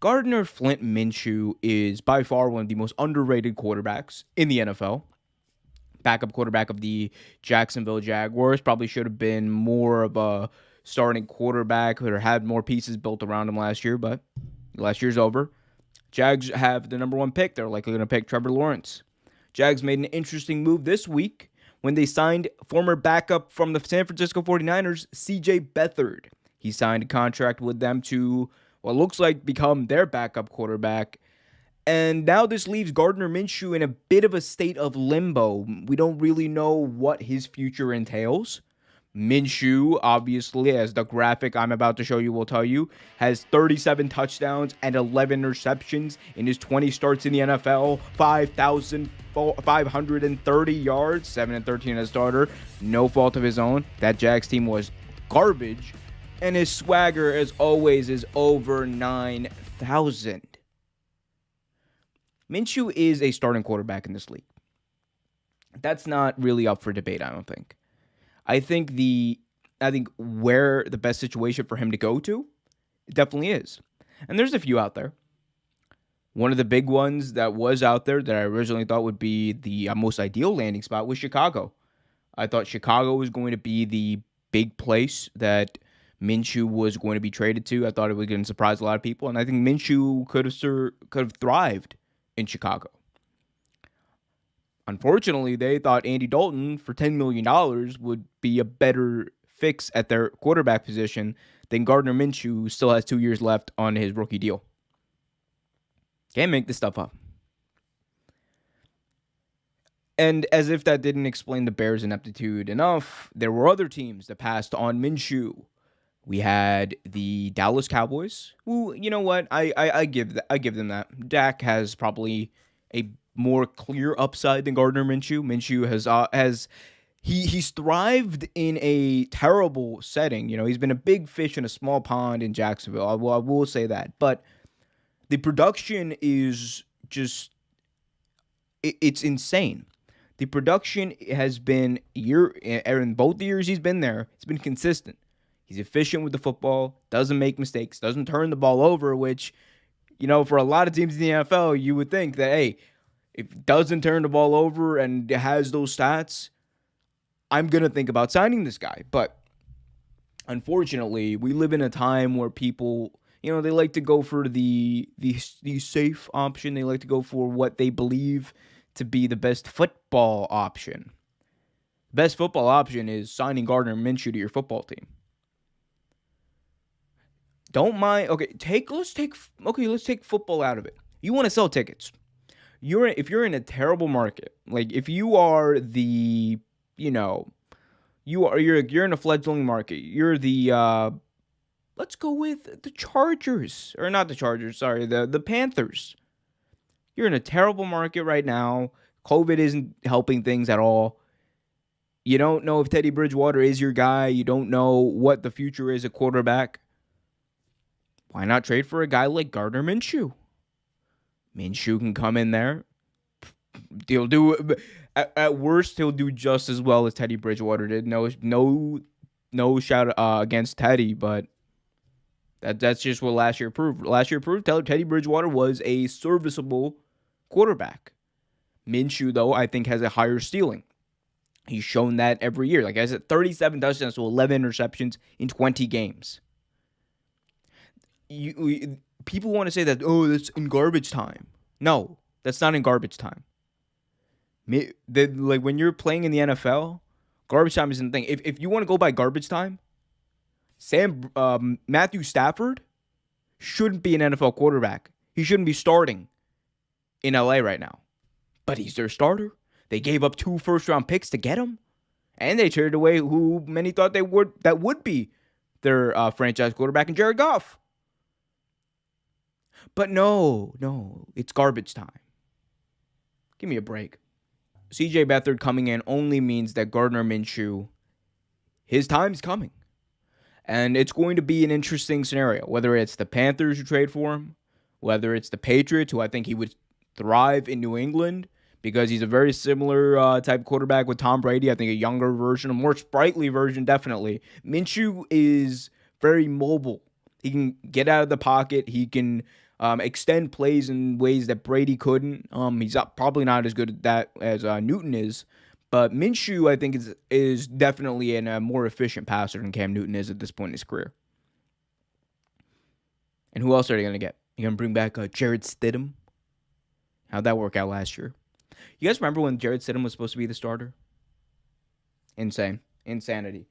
Gardner Flint Minshew is by far one of the most underrated quarterbacks in the NFL. Backup quarterback of the Jacksonville Jaguars. Probably should have been more of a starting quarterback or had more pieces built around him last year, but last year's over. Jags have the number one pick. They're likely going to pick Trevor Lawrence. Jags made an interesting move this week when they signed former backup from the San Francisco 49ers, C.J. Beathard. He signed a contract with them to what looks like become their backup quarterback. And now this leaves Gardner Minshew in a bit of a state of limbo. We don't really know what his future entails. Minshew, obviously, as the graphic I'm about to show you will tell you, has 37 touchdowns and 11 interceptions in his 20 starts in the NFL, 5,530 yards, 7-13 as starter. No fault of his own. That Jags team was garbage. And his swagger, as always, is over 9,000. Minshew is a starting quarterback in this league. That's not really up for debate, I don't think. I think where the best situation for him to go to, it definitely is. And there's a few out there. One of the big ones that was out there that I originally thought would be the most ideal landing spot was Chicago. I thought Chicago was going to be the big place that Minshew was going to be traded to. I thought it was going to surprise a lot of people, and I think Minshew could have thrived in Chicago. Unfortunately, they thought Andy Dalton for $10 million would be a better fix at their quarterback position than Gardner Minshew, who still has 2 years left on his rookie deal. Can't make this stuff up. And as if that didn't explain the Bears' ineptitude enough, there were other teams that passed on Minshew. We had the Dallas Cowboys, who, you know what, I give them that. Dak has probably a more clear upside than Gardner Minshew. Minshew he's thrived in a terrible setting. You know, he's been a big fish in a small pond in Jacksonville. I will say that, but the production is just it's insane. The production has been in both the years he's been there. It's been consistent. He's efficient with the football, doesn't make mistakes, doesn't turn the ball over, which, you know, for a lot of teams in the NFL, you would think that, hey, if he doesn't turn the ball over and has those stats, I'm going to think about signing this guy. But unfortunately, we live in a time where people, you know, they like to go for the safe option. They like to go for what they believe to be the best football option. The best football option is signing Gardner Minshew to your football team. Don't mind. Let's take football out of it. You want to sell tickets. If you're in a terrible market, like if you are the, you know, you're in a fledgling market. You're the let's go with the Chargers, or not the Chargers, sorry, the Panthers. You're in a terrible market right now. COVID isn't helping things at all. You don't know if Teddy Bridgewater is your guy. You don't know what the future is at quarterback. Why not trade for a guy like Gardner Minshew? Minshew can come in there. He'll do, at worst, he'll do just as well as Teddy Bridgewater did. No shout against Teddy, but that's just what last year proved. Last year proved Teddy Bridgewater was a serviceable quarterback. Minshew, though, I think has a higher ceiling. He's shown that every year. Like I said, 37 touchdowns to 11 interceptions in 20 games. People want to say that, oh, that's in garbage time. No, that's not in garbage time. Like when you're playing in the NFL, garbage time isn't a thing. If you want to go by garbage time, Matthew Stafford shouldn't be an NFL quarterback. He shouldn't be starting in LA right now. But he's their starter. They gave up 2 first-round picks to get him. And they traded away who many thought that would be their franchise quarterback in Jared Goff. But no, it's garbage time. Give me a break. C.J. Beathard coming in only means that Gardner Minshew, his time's coming. And it's going to be an interesting scenario, whether it's the Panthers who trade for him, whether it's the Patriots, who I think he would thrive in New England because he's a very similar type of quarterback with Tom Brady. I think a younger version, a more sprightly version, definitely. Minshew is very mobile. He can get out of the pocket. He can extend plays in ways that Brady couldn't. He's probably not as good at that as Newton is, but Minshew, I think, is definitely a more efficient passer than Cam Newton is at this point in his career. And who else are they going to get? You going to bring back Jarrett Stidham? How'd that work out last year? You guys remember when Jarrett Stidham was supposed to be the starter? Insanity.